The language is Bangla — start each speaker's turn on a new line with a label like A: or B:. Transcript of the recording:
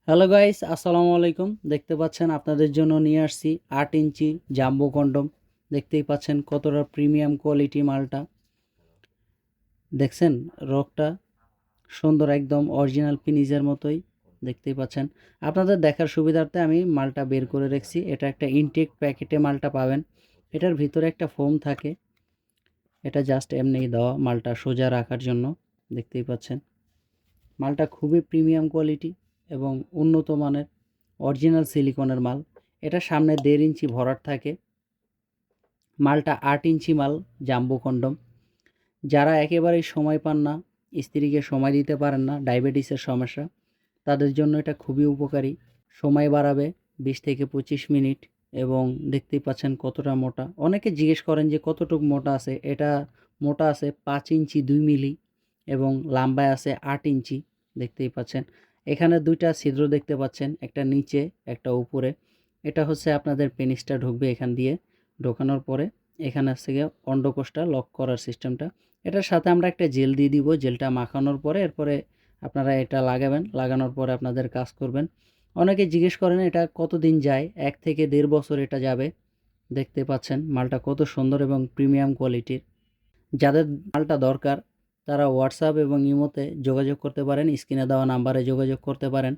A: হ্যালো গাইস, আসসালামু আলাইকুম। দেখতে পাচ্ছেন আপনাদের জন্য নিয়ে আসছি 8 ইঞ্চি জাম্বো কন্ডম। দেখতেই পাচ্ছেন কতটা প্রিমিয়াম কোয়ালিটি মালটা। দেখছেন রগটা সুন্দর, একদম অরিজিনাল ফিনিশের মতোই দেখতেই পাচ্ছেন। আপনাদের দেখার সুবিধার্থে আমি মালটা বের করে রেখেছি। এটা একটা ইনটেক প্যাকেটে মালটা পাবেন। এটার ভিতরে একটা ফোম থাকে, এটা জাস্ট এমনি দেওয়া মালটা সোজা রাখার জন্য। দেখতেই পাচ্ছেন মালটা খুবই প্রিমিয়াম কোয়ালিটি এবং উন্নত মানের অরিজিনাল সিলিকনের মাল। এটা সামনে 1.5 ইঞ্চি ভরাট থাকে। মালটা 8 ইঞ্চি মাল, জাম্বো কন্ডম। যারা একেবারেই সময় পান না, স্ত্রীকে সময় দিতে পারেন না, ডায়াবেটিসের সমস্যা, তাদের জন্য এটা খুবই উপকারী। সময় বাড়াবে 20 থেকে 25 মিনিট। এবং দেখতেই পাচ্ছেন কতটা মোটা। অনেকে জিজ্ঞেস করেন যে কতটুকু মোটা আছে। এটা মোটা আছে 5 ইঞ্চি 2 মিলি এবং লম্বায় আছে 8 ইঞ্চি। দেখতেই পাচ্ছেন এখানে দুইটা ছিদ্র দেখতে পাচ্ছেন, একটা নিচে একটা উপরে। এটা হচ্ছে আপনাদের পেনিসটা ঢুকবে এখান দিয়ে। ঢোকানোর পরে এখানে আছে গিয়ে অন্ডকোষটা লক করার সিস্টেমটা। এটার সাথে আমরা একটা জেল দিয়ে দিব। জেলটা মাখানোর পরে এরপরে আপনারা এটা লাগাবেন। লাগানোর পরে আপনাদের কাজ করবেন। অনেকে জিজ্ঞেস করেন এটা কতদিন যায়। 1 থেকে 1.5 বছর এটা যাবে। দেখতে পাচ্ছেন মালটা কত সুন্দর এবং প্রিমিয়াম কোয়ালিটির। যাদের মালটা দরকার তারা হোয়াটসঅ্যাপ এবং ইমোতে যোগাযোগ করতে পারেন। স্ক্রিনে দেওয়া নাম্বারে যোগাযোগ করতে পারেন।